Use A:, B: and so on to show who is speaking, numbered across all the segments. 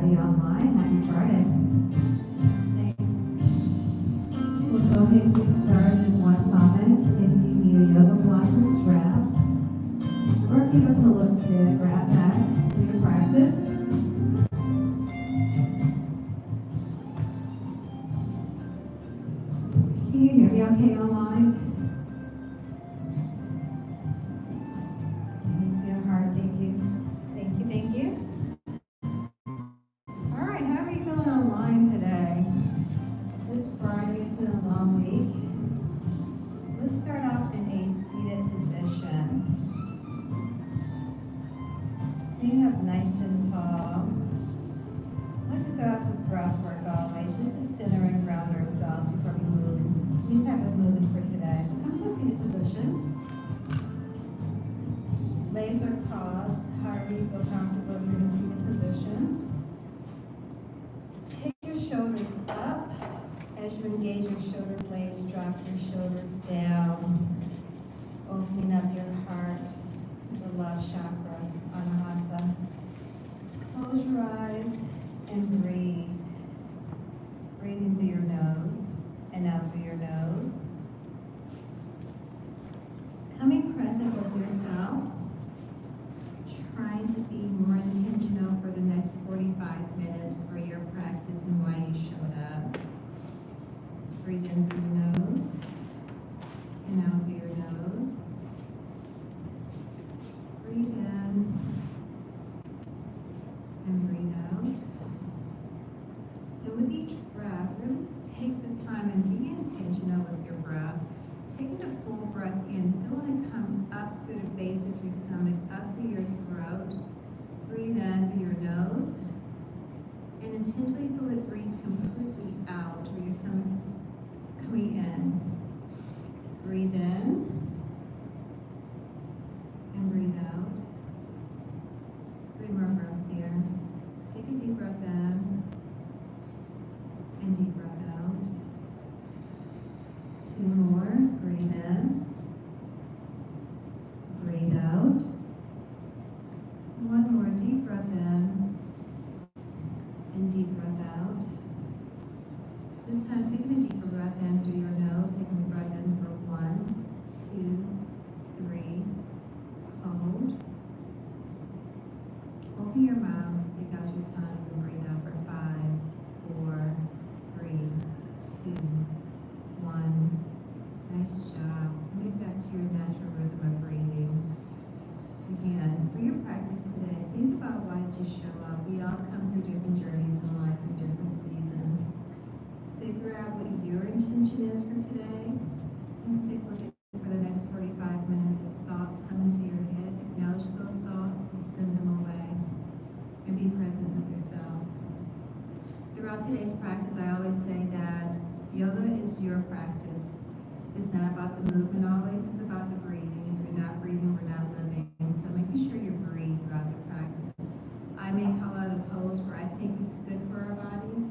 A: everybody online. Happy Friday. Thanks. We'll go ahead and get started in one moment. If you need a yoga block or strap, or keep a pillow and sit, grab that for your practice. Can you hear me okay online? Let me see your heart. Thank you. Thank you, thank you. All right, how are you feeling online today? This Friday has been a long week. Let's start off in a seated position. Sitting up nice and tall. I like to start off with breath work always, just to center and ground ourselves before we move. Any type of movement for today. So come to a seated position. Legs are crossed, however you feel comfortable if you're in a seated position. Take your shoulders up. As you engage your shoulder blades, drop your shoulders down, opening up your heart, the love chakra, anahata. Close your eyes and breathe. Breathe in through your nose and out through your nose. Coming present with yourself, trying to be more intentional for the next 45 minutes for your practice and why you showed up. Breathe in through your nose and out through your nose. Breathe in and breathe out. And with each breath, really take the time and be intentional with your breath. Taking a full breath in, feel it come up through the base of your stomach, up through your throat. Breathe in through your nose. And intentionally feel it breathe completely out where your stomach is coming in. Breathe in and breathe out. 3 more breaths here. Take a deep breath in and deep breath out. 2 more. Breathe in. Breathe out. 1 more. Deep breath in and deep breath out. This time, taking a deeper breath in through your nose, taking a breath in for 1, 2, 3. Hold. Open your mouth, stick out your tongue, and breathe out for 5, 4, 3, 2, 1. Nice job. Coming back to your natural rhythm of breathing. Again, for your practice today, think about why did you show up. We all come through different journeys in life in different seasons. Figure out what your intention is for today and stick with it for the next 45 minutes as thoughts come into your head. Acknowledge those thoughts and send them away. And be present with yourself. Throughout today's practice, I always say that yoga is your practice. It's not about the movement always, it's about the breathing. If you're not breathing, we're not living. So making sure you breathe throughout the practice. I may call out a pose where I think it's good for our bodies.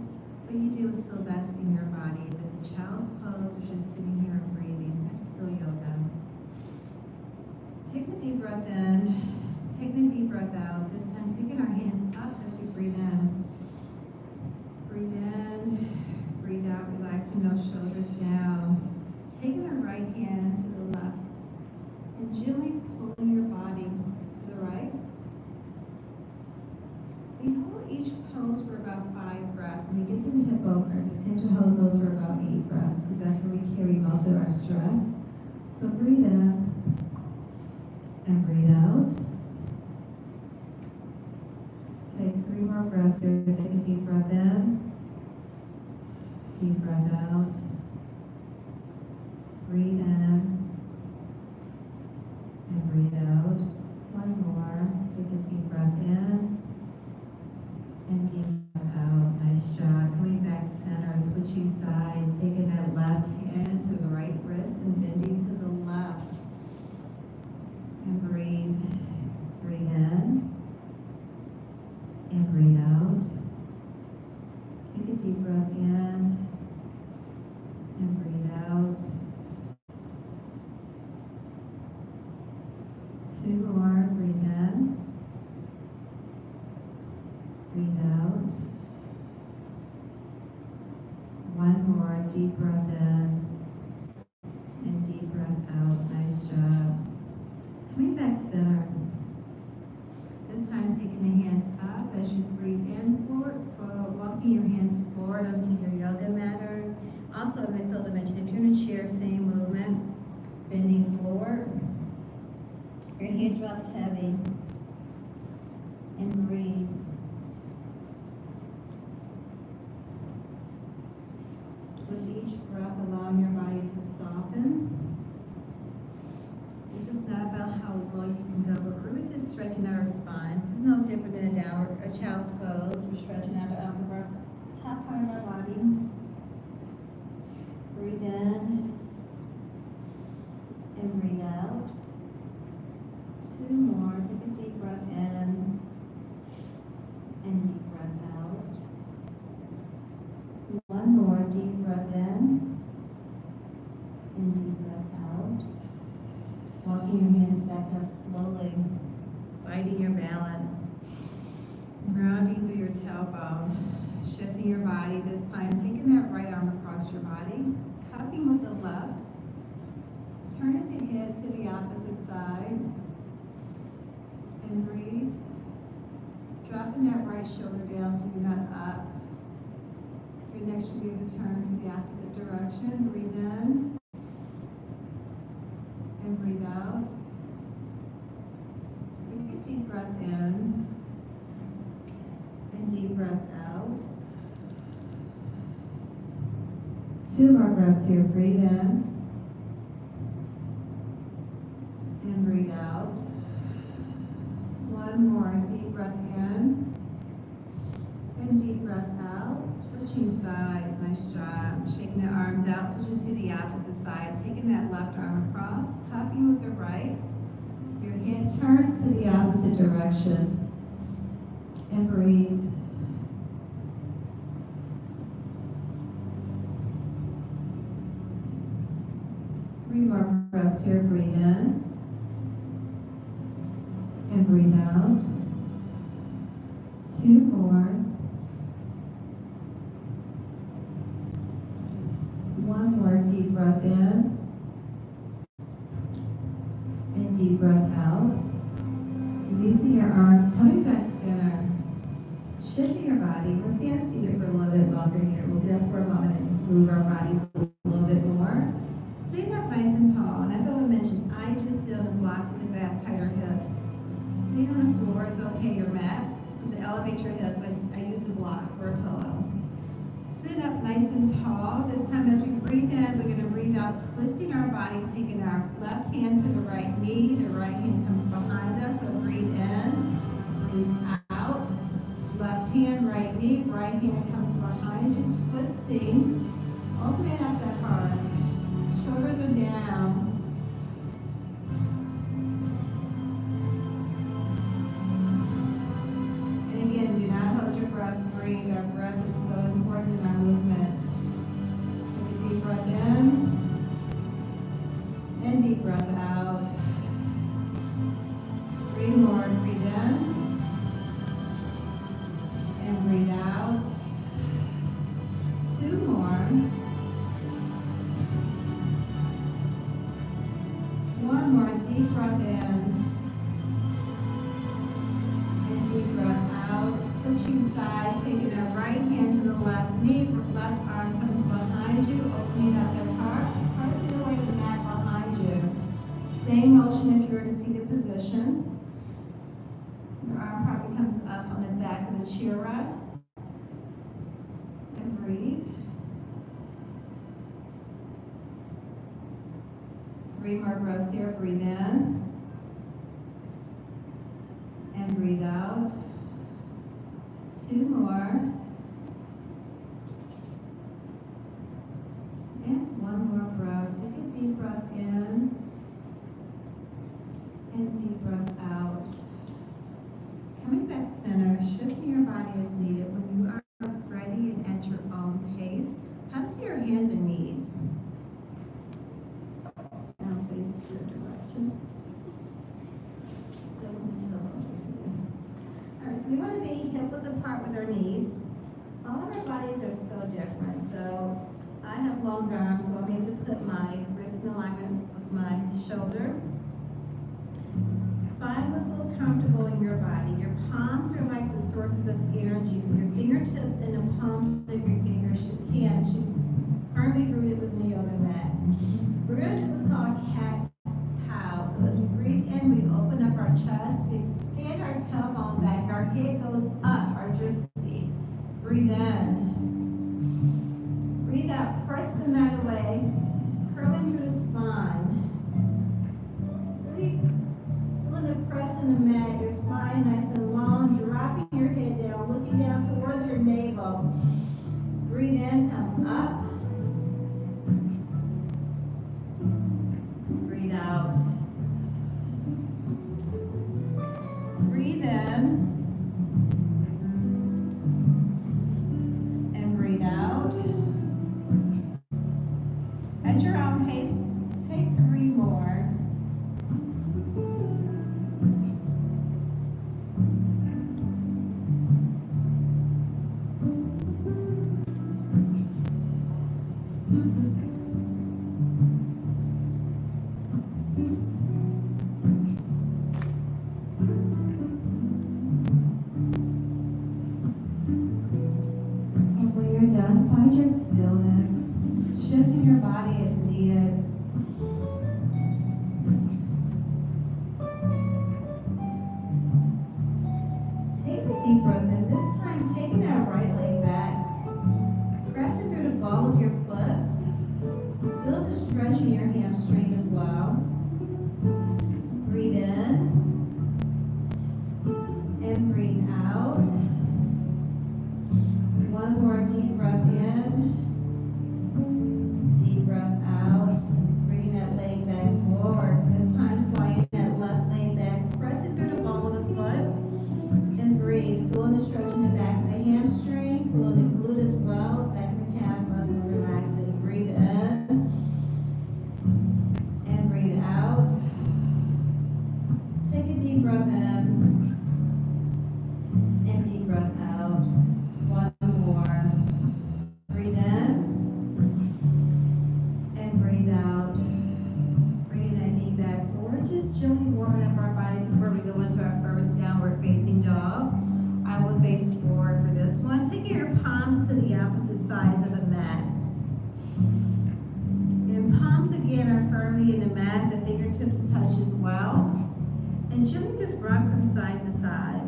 A: What you do is feel best in your body. If it's a child's pose or just sitting here and breathing, that's still yoga. Taking a deep breath in, taking a deep breath out. This time, taking our hands up as we breathe in. Breathe in, breathe out, relaxing those shoulders down. Taking the right hand to the left and gently pulling your body to the right. We hold each pose for about 5 breaths. When we get to the hip openers, we tend to hold those for about 8 breaths because that's where we carry most of our stress. So breathe in and breathe out. Take 3 more breaths here. Take a deep breath in, deep breath out. Breathe in and breathe out. 1 more. Take a deep breath in and deep breath out. Nice job. Coming back center, switching sides, taking that left hand to the right wrist and bending to the left. And breathe. Breathe in and breathe out. Take a deep breath in and breathe out. 2 more. Breathe in. Breathe out. out. One more, deep breath in and deep breath out. Nice job. Coming back center. This time taking the hands up as you breathe in, forward, walking your hands forward onto your yoga mat. Also, I failed to mention, if you're in a chair, same movement, bending forward. Your head drops heavy. And breathe. With each breath, allowing your body to soften. This is not about how low you can go, but really just stretching out our spine. This is no different than a child's pose. We're stretching out the top part of our body. Breathe in and breathe out. Two more. Take a deep breath in and deep breath out. One more. Deep breath in and deep breath out. Walking your hands back up slowly, finding your balance, grounding through your tailbone, shifting your body, this time taking that right arm across your body, cupping with the left, turning the head to the opposite side, and breathe. Dropping that right shoulder down so you're not up. Your neck should be able to turn to the opposite direction. Breathe in. And breathe out. Take a deep breath in and deep breath out. Two more breaths here. Breathe in and breathe out. One more. Deep breath in and deep breath out. Switching sides. Nice job. Shaking the arms out. Switching to the opposite side. Taking that left arm across. Cupping with the right. Your head turns to the opposite direction. And breathe. Three more breaths here. Breathe in. And breathe out. Two more. One more deep breath in. And deep breath out. Releasing your arms, coming back center. Shifting your body. We'll stand seated for a little bit longer here. We'll get up for a moment and move our bodies a little bit more. Stand up nice and tall. And I failed to mention, I do sit on the block because I have tighter hips. Sitting on the floor is okay, or mat. But to elevate your hips, I use a block or a pillow. Sit up nice and tall. This time as we breathe in, we're going to breathe out, twisting our body, taking our left hand to the right knee. The right hand comes behind us, so breathe in, breathe out. Left hand, right knee, right hand comes behind you, twisting. Opening up that heart. Shoulders are down. And again, do not hold your breath. Breathe. Our breath is so important in our movement. Take a deep breath in and deep breath out. Three more. Breathe in and breathe out. Two more. One more. Deep breath in and deep breath out. Switching sides, taking that right hand to the left knee, left arm comes behind you, opening up the heart, pressing away the mat behind you. Same motion if you're in a seated position. Your arm probably comes up on the back of the chair rest. And breathe. Three more breaths here. Breathe in and breathe out. Two more. And one more breath. Take a deep breath in and deep breath out. Coming back center, shifting your body as needed. When you are ready and at your own pace, come to your hands and knees. Now face your direction. Don't tell. All right, so we want to be hip width apart with our knees. are so different. So I have long arms, so I'm able to put my wrist in alignment with my shoulder. Find what feels comfortable in your body. Your palms are like the sources of energy, so your fingertips and the palms of your hands should firmly rooted within the yoga mat. We're going to do what's called cat-cow. So as we breathe in, we open up our chest, we expand our tailbone back, our head goes up, our drishti. Breathe in. Breathe out, press the mat away, curling through the spine. Really feeling the press in the mat, your spine nice and long, dropping your head down, looking down towards your navel. Breathe in, come up. Breathe out. Breathe in. And breathe out. At your own pace, take 3 more. And when you're done, find your stillness. Shifting your body as needed. Take a deep breath in. This time, taking that right leg back. Pressing through the ball of your foot. Feel the stretch in your hamstring as well. Breathe in. And breathe out. One more deep breath in. Deep breath out. Bringing that leg back forward. This time sliding that left leg back. Pressing through the ball of the foot. And breathe. Feeling the stretch in the back of the hamstring. Feeling the glute as well. Back of the calf muscle relaxing. Breathe in. And breathe out. Take a deep breath in. And deep breath out. One more. Breathe in. And breathe out. Bringing that knee back forward. Just gently warming up our body before we go into our first downward facing dog. I will face forward for this one. Taking your palms to the opposite sides of the mat. And palms again are firmly in the mat. The fingertips touch as well. And gently just rock from side to side.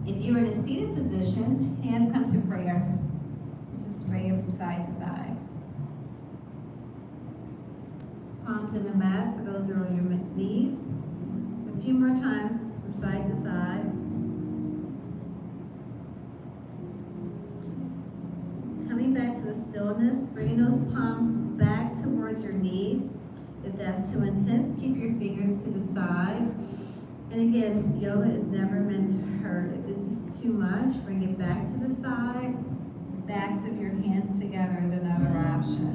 A: If you're in a seated position, hands come to prayer. Just praying from side to side. Palms in the mat for those who are on your knees. A few more times from side to side. Coming back to the stillness, bringing those palms back towards your knees. If that's too intense, keep your fingers to the side. And again, yoga is never meant to hurt. If this is too much, bring it back to the side. Backs of your hands together is another option.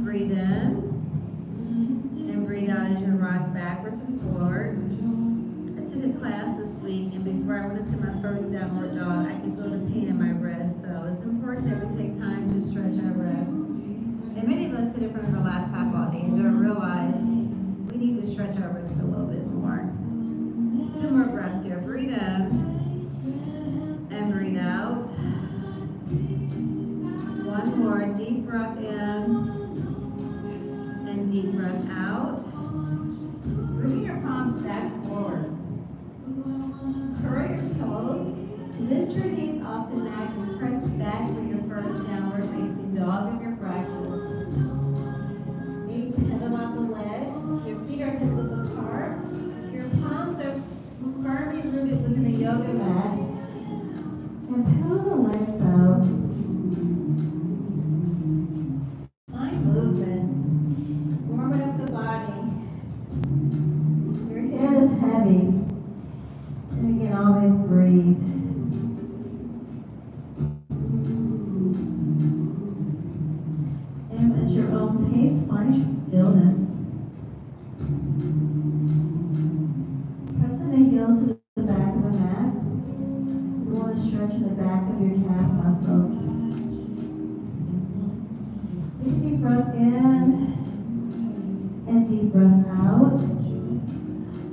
A: Breathe in. And breathe out as you rock backwards and forward. I took a class this week, and before I went into my first downward dog, I could feel the pain in my wrist. So it's important that we take time to stretch our wrists. And many of us sit in front of a laptop all day and don't realize we need to stretch our wrists a little bit more. 2 more breaths here. Breathe in and breathe out. 1 more deep breath in and deep breath out. Bring your palms back forward. Curl your toes. Lift your knees off the mat and press back for your first downward facing dog of your practice. Knees pedal out the legs. Your feet are hip width apart. Your palms are firmly rooted within the yoga mat. And pedal the legs out. Find movement. Warming up the body. Your head is heavy. And again, always breathe. And at your own pace, find your stillness. Pressing the heels to the back of the mat. You want to stretch stretching the back of your calf muscles. Take a deep breath in and deep breath out.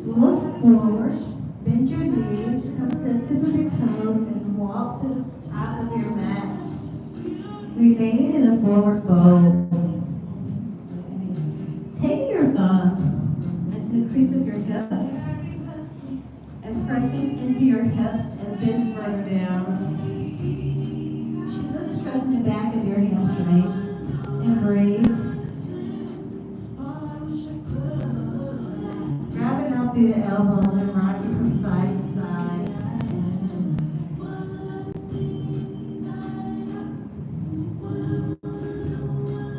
A: Look forward, bend your knees, come to the tip of your toes, and walk to the top of your mat. Remaining in a forward fold. Taking your thumbs into the crease of your hips and pressing into your hips and bend further down. Really stretching the back of your hamstrings and breathe. Grab it out through the elbows and rock it from side to side.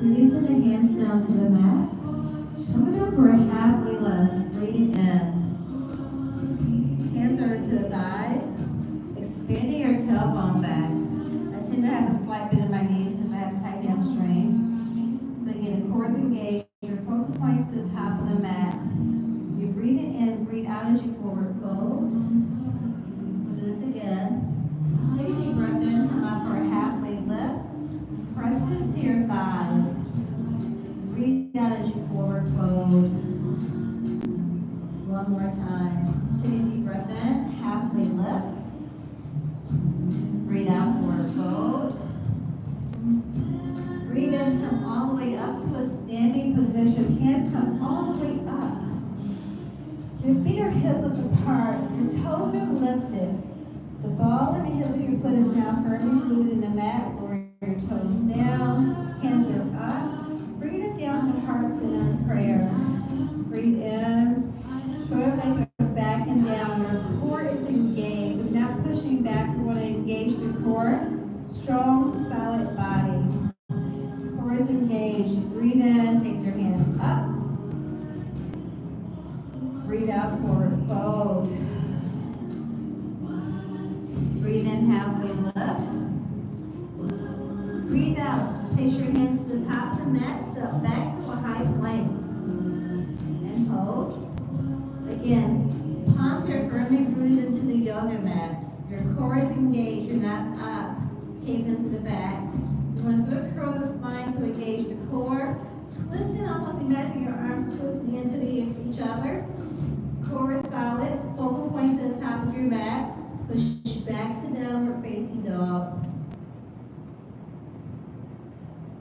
A: Releasing the hands down to the mat. Coming up for a halfway lift, breathing in. Hands are to the thighs, expanding your tailbone back. I tend to have a slight bend in my knees because I have tight hamstrings. But again, the core is engaged. Your focal points to the top of the mat. You're breathing in, breathe out as you forward fold. We'll do this again. Take a deep breath in, come up for a halfway lift. Press into your thighs. Breathe out as you forward fold. One more time. Take a deep breath in, halfway lift. Breathe out, forward fold. Breathe in, come all the way up to a standing position. Hands come all the way up. Your feet are hip width apart. Your toes are lifted. The ball and the heel of your foot is now firmly rooted in the mat. Lower your toes down. Hands are up. Bring it down to heart center in prayer. Breathe in. Shoulder blades are back and down. Your core is engaged. So now pushing back, we want to engage the core. Strong, solid body. Core is engaged. Breathe in. Take your hands up. Breathe out, forward fold. Breathe in, halfway lift. Breathe out. Place your hands to the top of the mat. Step back to a high plank. And hold. Again, palms are firmly rooted into the yoga mat. Your core is engaged. You're not up. Cave into the back. You want to sort of curl the spine to engage the core. Twisting, almost imagine your arms twisting into each other. Core is solid. Focal point to the top of your mat. Push back to downward facing dog.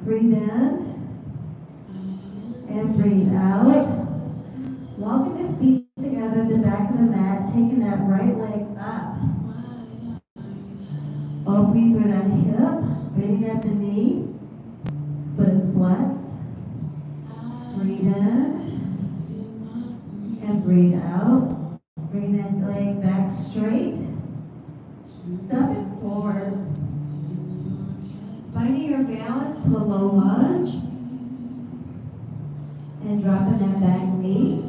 A: Breathe in and breathe out. Walking the feet together at the back of the mat, taking that right leg up. Opening through that hip, bending at the knee, foot is flexed. Breathe in and breathe out. Bring that leg back straight. Step it forward. Finding your balance to a low lunge. And dropping that back knee.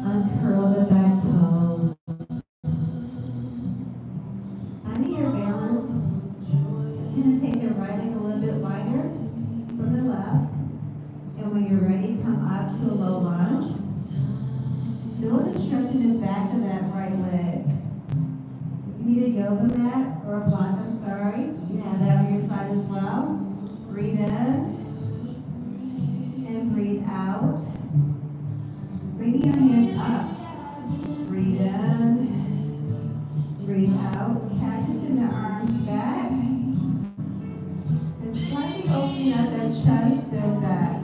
A: Uncurl the back toes. Finding your balance. Tend to take the right leg a little bit wider from the left. And when you're ready, come up to a low lunge. Feel the stretch in the back of that right leg. If you need a yoga mat or a block, you have that on your side as well. Breathe in and breathe out. Bringing your hands up. Breathe in, breathe out. Cactus in the arms back. And slightly opening up that chest, then back.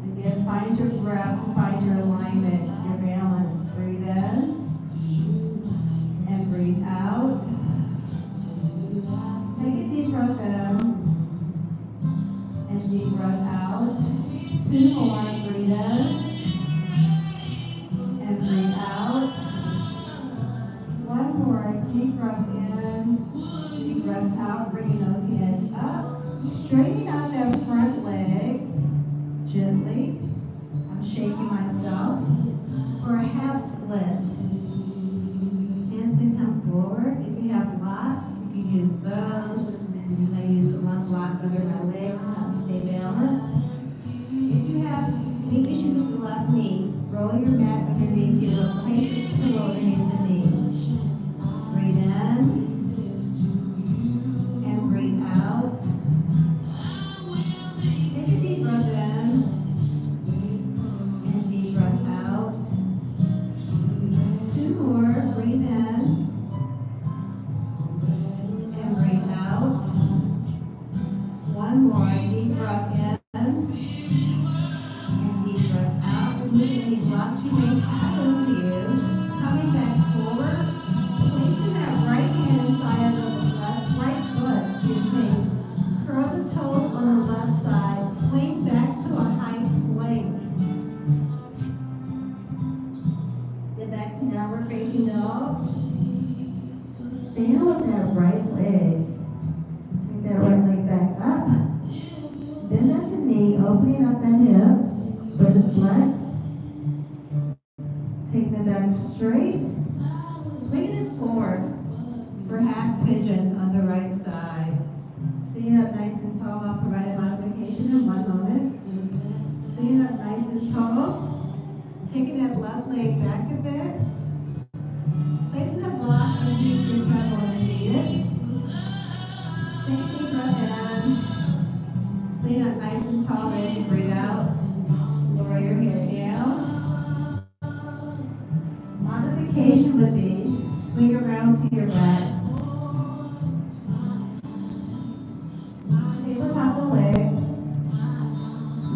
A: Again, find your breath, find your alignment, your balance. Breathe in and breathe out. Take a deep breath in and deep breath out. Two more. Breathe in and breathe out. One more. Deep breath in, deep breath out. Bringing those hands up. Straightening out that front leg gently. I'm shaking myself for a half split. Hands can come forward. If you have blocks, you can use those. I use the one block under my leg to help me stay balanced. If you have any issues with the left knee, roll your mat underneath you. Place a pillow underneath the knee. it back to downward facing dog. Stand with that right leg. Take that right leg back up. Bend at the knee, opening up that hip. Foot is flexed. Taking it back straight. Swinging it forward for half pigeon on the right side. Stand up nice and tall. I'll provide a modification in 1 moment. Stand up nice and tall. Taking that left leg back a bit. Placing the block underneath your temple and needed. Take a deep breath in. Stand up nice and tall as you breathe out. Lower your head down. Modification would be swing around to your back. Tabletop the leg.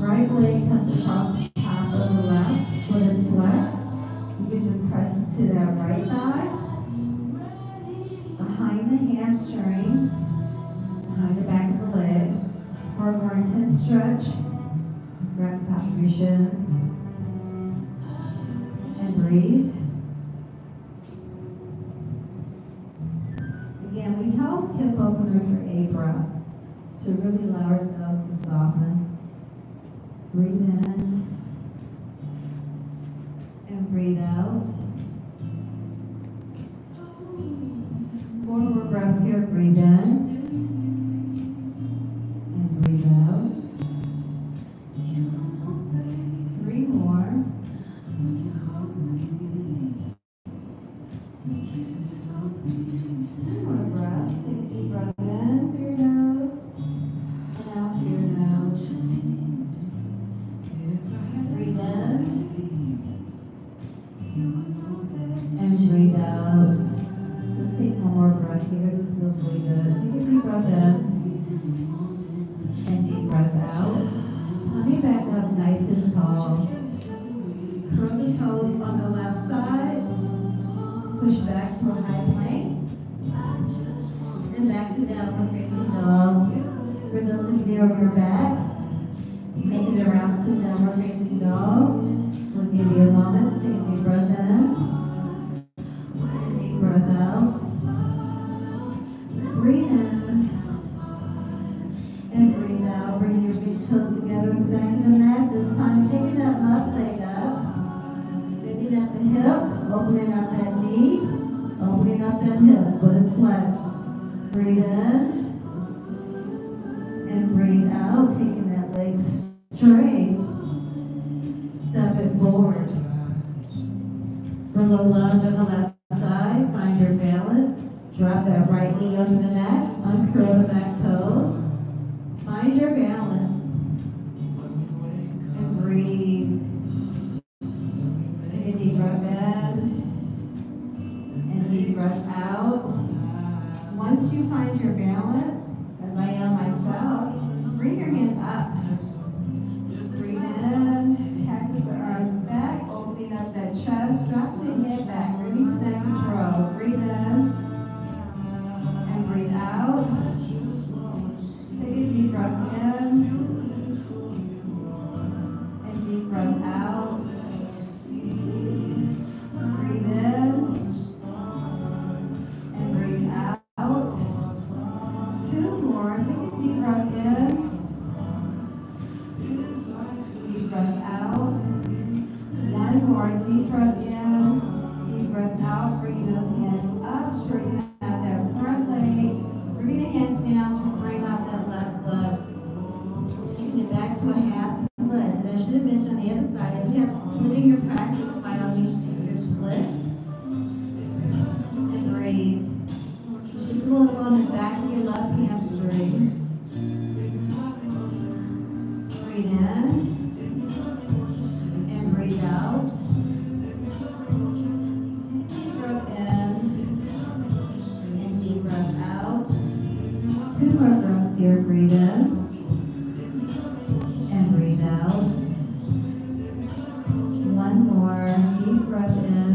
A: Right leg comes across the top of the left. Foot is flexed. You can just press into that right thigh. Behind the hamstring. Behind the back of the leg. For a more intense stretch, grab the top of your shin. And breathe. Again, we help hip openers for 8 breaths to really allow ourselves to soften. Breathe in and breathe out. 4 more breaths here. Breathe in and breathe out. 3 more. 2 more breaths. Take a deep breath in through your nose and out through your nose. Breathe in and breathe out. Let's take 1 more breath here. This feels really good. Take a deep breath in and deep breath out. Coming back up nice and tall. Curl the toes on the left side. Push back to a high plank. And back to downward facing dog. For those of you on your back, make it around to downward facing dog. We'll give you a moment to take a deep breath in. And deep breath out. Breathe in. And breathe out. Bring your big toes together with the back of the mat. This time taking that left leg up. Bending at the hip. Opening up that knee. Opening up that hip. Foot is flexed. Breathe in. And breathe out. Taking that leg straight. Step it forward. For low lunge on the left side, find your balance. Drop that right knee under the mat. Uncurl the back toes. Find your balance. And breathe. Take a deep breath in. And deep breath out. Once you find your balance, as I am myself, bring your hands up. Breathe in, cactus the arms back, opening up that chest, drop the head back, release that control. Breathe in and breathe out. Take a deep breath in and deep breath out. Breathe in and breathe out. 2 more. Take a deep breath in. Deep breath out. 1 more. Deep breath in. Deep breath out. Bring those hands up. Straighten out that front leg. Bring the hands down to frame out that left foot. Taking it back to a half split. And I should have mentioned on the other side, if you have splitting your practice, by all means, take your split. And breathe. You should pull it on the back of your left hamstring. Breathe in and breathe out. Deep breath in and deep breath out. 2 more breaths here. Breathe in and breathe out. 1 more. Deep breath in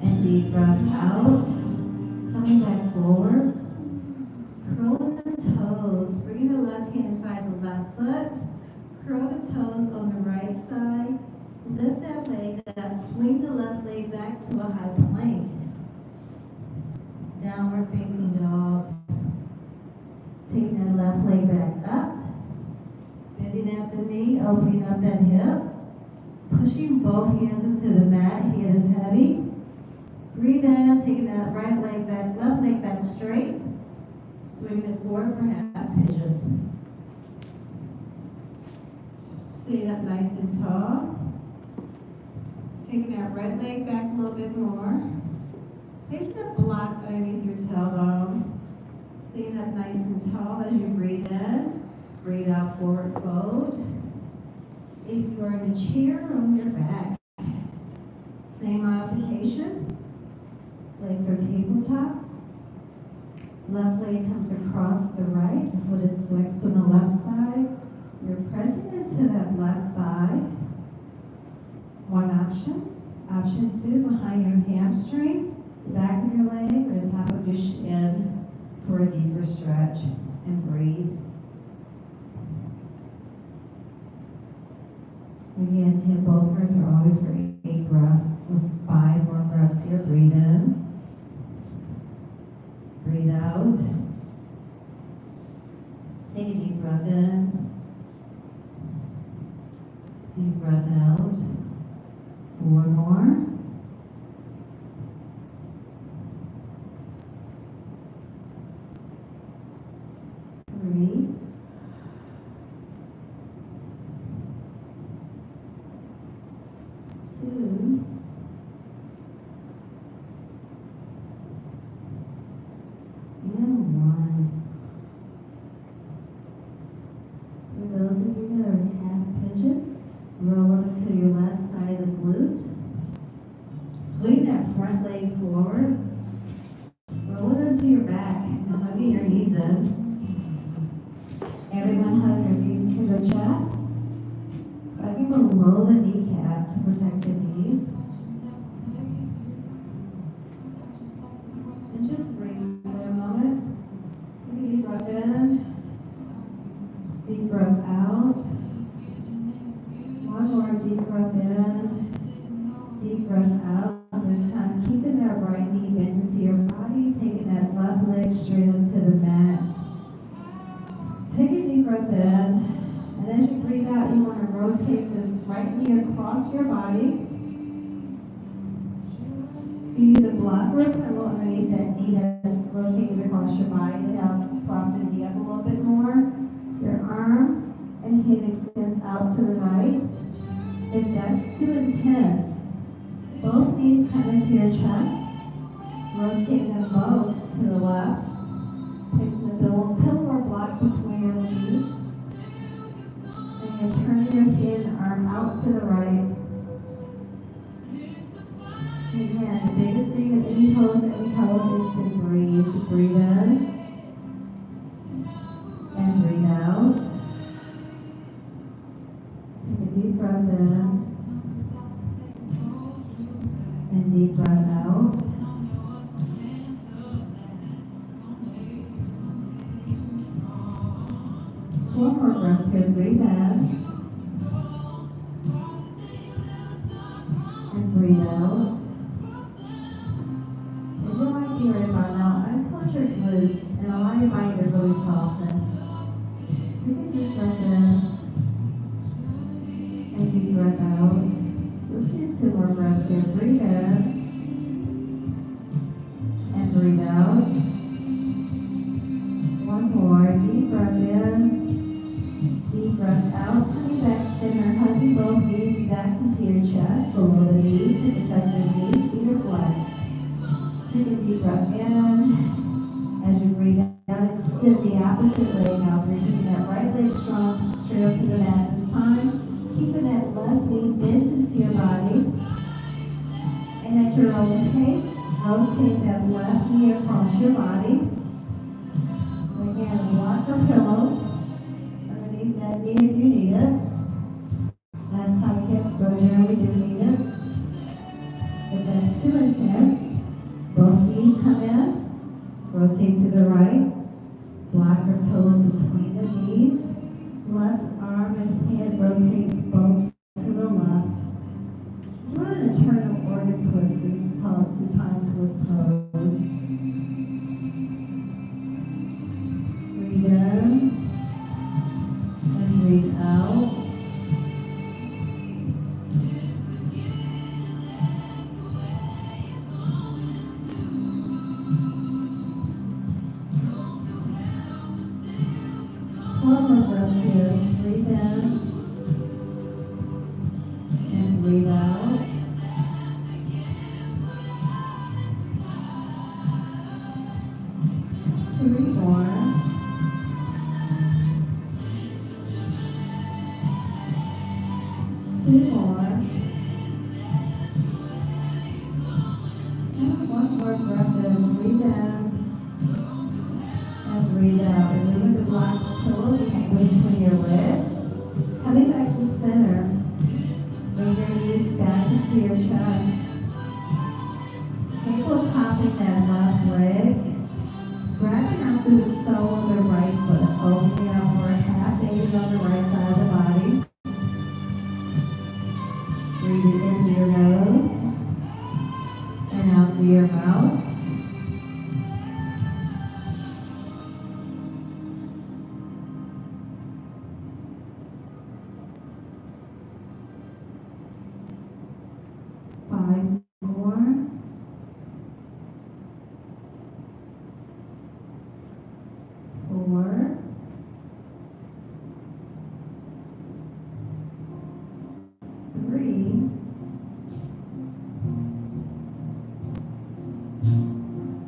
A: and deep breath out. Coming back forward. Curl the toes. Bring the left hand inside the left foot. Curl the toes on the right side. Lift that leg Swing the left leg back to a high plank. Downward facing dog. Taking that left leg back up. Bending at the knee, opening up that hip. Pushing both hands into the mat, head is heavy. Breathe in, taking that right leg back, left leg back straight. Swing it forward for half pigeon. Staying up nice and tall. Taking that right leg back a little bit more. Place the block underneath your tailbone. Staying up nice and tall as you breathe in. Breathe out, forward fold. If you are in a chair, on your back. Same modification. Legs are tabletop. Left leg comes across the right. The foot is flexed on the left side. You're pressing into that left thigh. One option. Option two, behind your hamstring, the back of your leg, or the top of your shin for a deeper stretch. And breathe. Again, hip openers are always for 8 breaths. So 5 more breaths here. Breathe in. Breathe out. Take a deep breath in. Deep breath out. 4 more. 3. 2. And 1. For those of you that are in half pigeon, roll up to your left side of the glute. Swing that front leg forward. Roll it into your back and hug your knees in. Everyone hug your knees into their chest. Hugging below the kneecap to protect the knees. And just breathe for a moment. Take a deep breath in. Deep breath out. One more deep breath in. Deep breath out. This time, keeping that right knee bent into your body, taking that left leg straight into the mat. Take a deep breath in, and as you breathe out, you want to rotate the right knee across your body. You use a block or a pillow underneath that knee that's rotating across your body to help prop the knee up a little bit more. Your arm and hand extends out to the right. If that's too intense, both knees come into your chest. Rotate them both to the left. Placing the pillow or block between your knees. And you're turning your head and arm out to the right. Again, the biggest thing in any pose that we hold is to breathe. Breathe in. And breathe out. Take a deep breath in. And deep breath out. Four more breaths here. Breathe in. And breathe out. And you might be right about now. Unclench your glutes and allow your mind to really soften. Take a deep breath in. And deep breath out. Let's do 2 more breaths here. Breathe in. And breathe out. One more. Deep breath in. Deep breath out. Coming back center. Hugging both knees back into your chest. Below the knees to protect the knees. Feet are flexed. Take a deep breath in. As you breathe out, extend the opposite leg out. So you're taking that right leg strong, straight up to the mat this time. Keeping that left knee bent into your body. And at your own pace, rotate that left knee across your body. Again, block or pillow underneath that knee if you need it. That's how hips so generally do need it. If that's too intense, both knees come in, rotate to the right, block or pillow between the knees. Left arm and hand rotates both to the left. Good.
B: internal organ twist. This is called supine twist pose. Breathe in and breathe out. One more breath here. Breathe in and breathe out. Three more. Two more. And one more breath in. Breathe in and breathe out. And moving the black pillow between your legs. Coming back to center. Bring your knees back into your chest. Table topping that left leg. Grabbing out through the sole of the right foot. Opening up for a half base on the right side of the body. Breathing in through your nose and out through your mouth. Five more. Four. Three.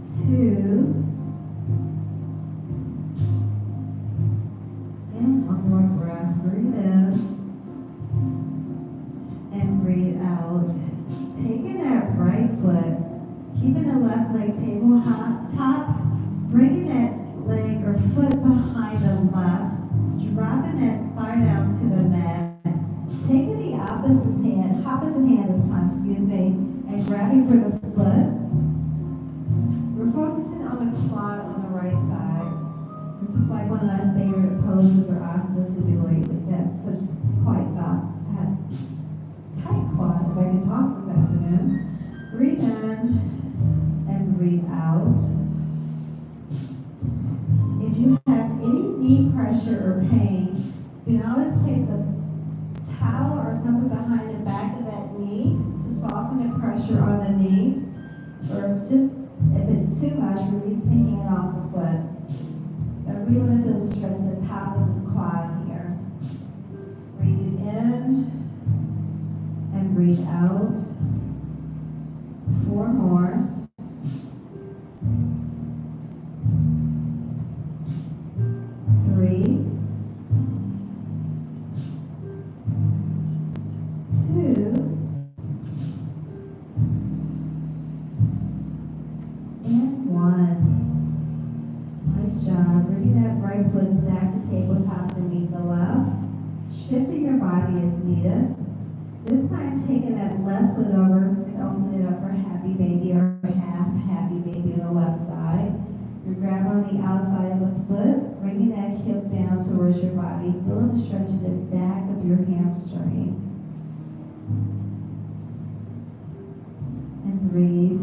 B: Two. And one more breath. Breathe in and breathe out. Taking that right foot, keeping the left leg table top, bringing that leg or foot behind the left, dropping that thigh down to the mat, taking the opposite hand this time, and grabbing for the foot. We're focusing on the quad on the right side. This is like one of my favorite poses or asanas to do lately. That's such quite tight quads, if I can talk this afternoon. Breathe in and breathe out. If you have any knee pressure or pain, you can always place a towel or something behind the back of that knee to soften the pressure on the knee. Or just, if it's too much, release the hand off the foot. But we want to feel the stretch at the top of this quad here. Breathing in and breathe out. Four more. Three. Two. And one. Nice job. Bringing that right foot back to tabletop to meet the left. Shifting your body as needed. This time taking that left foot over and opening it up for happy baby or half happy baby on the left side. You're grabbing on the outside of the foot, bringing that hip down towards your body. Feel the stretch in the back of your hamstring. And breathe.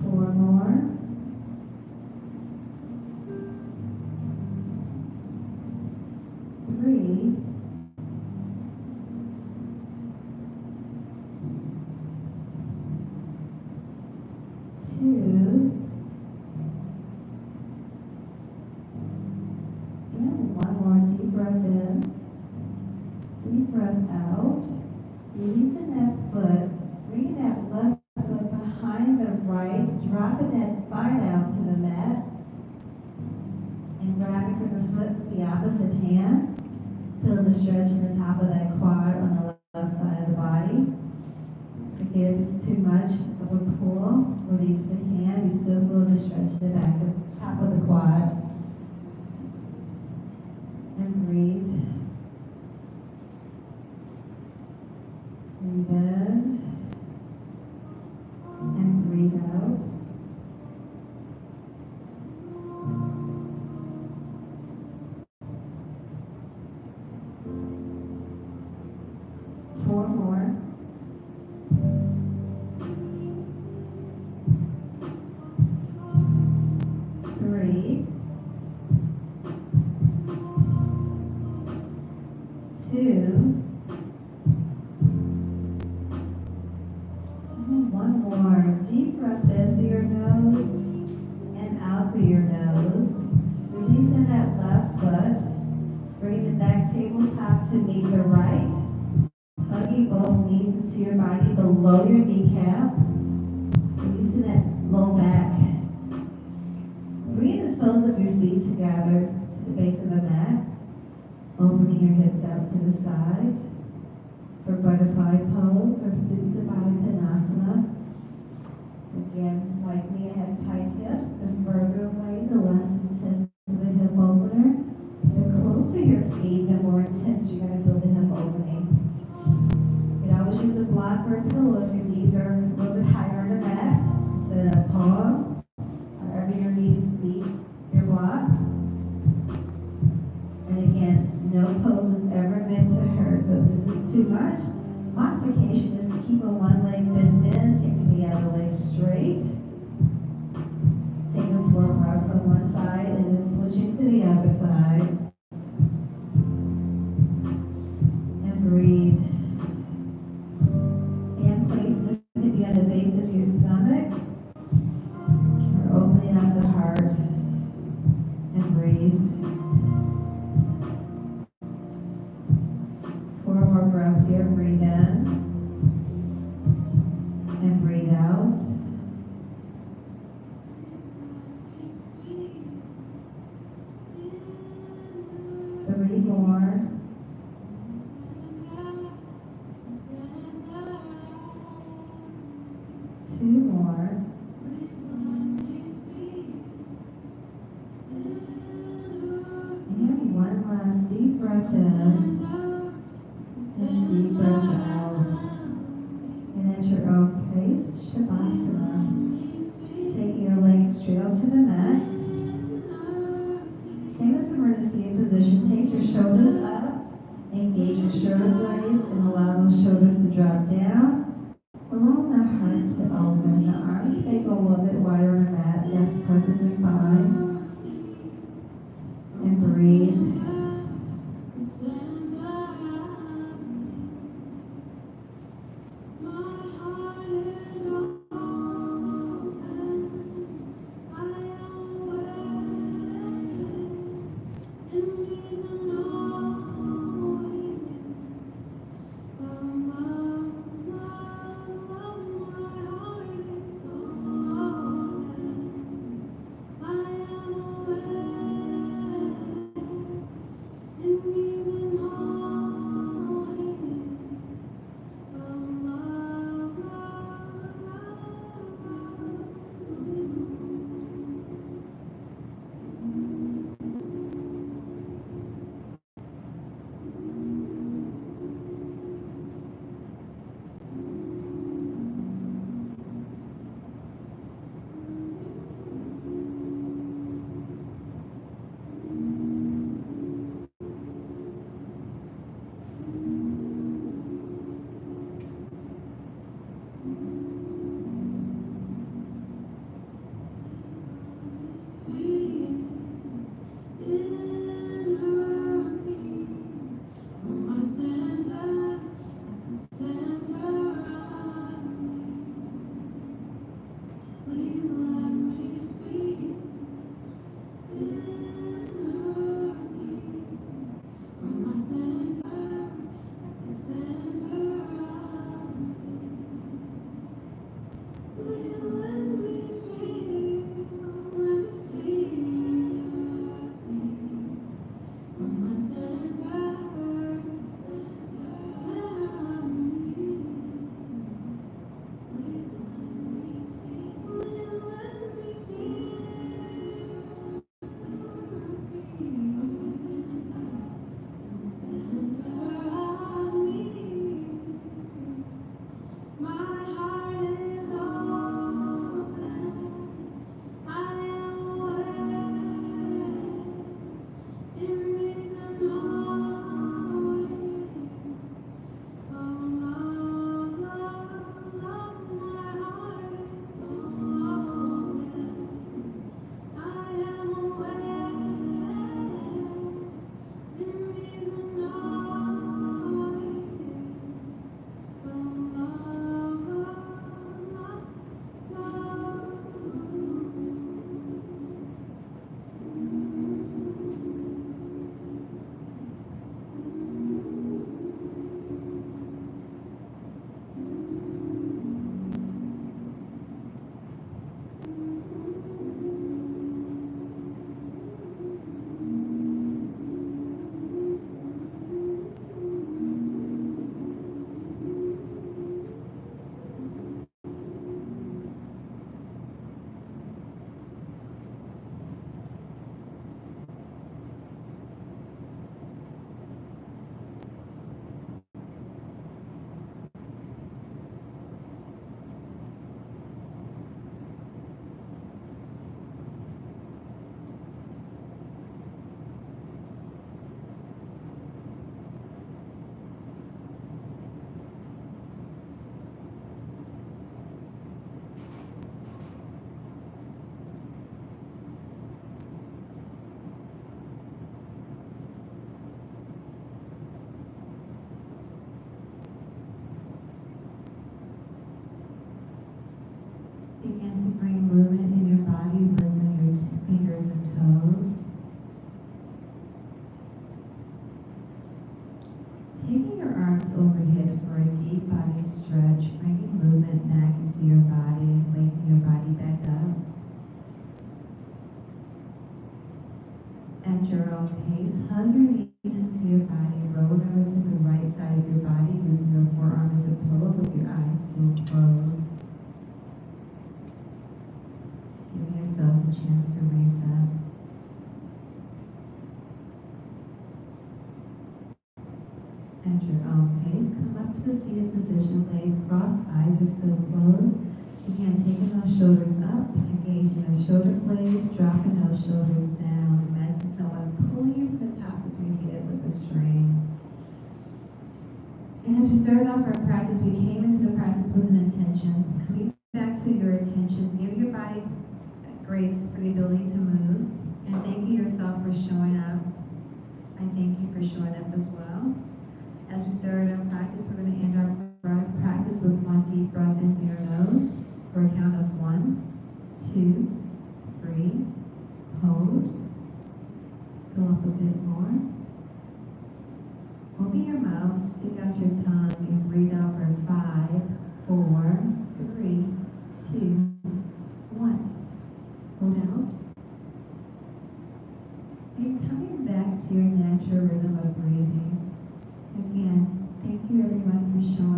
B: Four more. Three. Two. And one more deep breath in. Deep breath out. Releasing that foot. Bringing that left foot behind the right. Dropping that thigh down to the mat. And grabbing for the foot with the opposite hand. Feel the stretch in the top of that quad on the left side of the body. Again, if it's too much of a pull, release the hand. You still feel the stretch in the back of the top of the quad. And breathe. Breathe in. breath in through your nose and out through your nose. Releasing that left foot. Bring the back tabletop to meet the right. Hugging both knees into your body below your kneecap. Releasing that low back. Bring the soles of your feet together to the base of the mat. Opening your hips out to the side. For butterfly pose or Supta Baddha Konasana. Again, like me, I have tight hips. The further away, the less intense the hip opener. The closer your feet, the more intense you're going to feel the hip opening. You can always use a block or a pillow if your knees are a little bit higher on the mat. Sit up tall, wherever your knees meet your blocks. And again, no pose is ever meant to hurt, so if this is too much, modification is to keep one leg bent in, taking the other leg straight. Taking 4 breaths on one side and then switching to the other side. And breathe. And place the maybe on the base of your stomach. Or opening up the heart. And breathe. 4 more breaths here. Breathe in. And breathe out. 3 more. 2 more. And one last deep breath in. And deep breath out. And at your own pace, Shavasana. Take your legs straight up to the mat. Same as emergency position. Take your shoulders up. Engage your shoulder blades and allow those shoulders to drop down. Allow the heart to open. The arms may go a little bit wider on the mat. That's perfectly fine. And breathe.
A: Begin to bring movement in your body, moving your fingers and toes. Taking your arms overhead for a deep body stretch, bringing movement back into your body, waking your body back up. At your own pace, hug your knees into your body, roll over to the right side of your body, using your forearm as a pillow with your eyes still closed. Give yourself a chance to reset. At your own pace, come up to a seated position, legs crossed, eyes are still closed. Again, taking those shoulders up, engaging those shoulder blades, dropping those shoulders down. Imagine someone pulling you from the top of your head with a string. And as we started off our practice, we came into the practice with an intention. Coming back to your attention, give your body grace for the ability to move. And thank you yourself for showing up. I thank you for showing up as well. As we started our practice, we're going to end our practice with one deep breath in through your nose for a count of 1, 2, 3. Hold. Go up a bit more. Open your mouth, stick out your tongue, and breathe out for 5, 4, 3, 2, 1. Hold out. And coming back to your natural rhythm of breathing. Again, thank you everyone for showing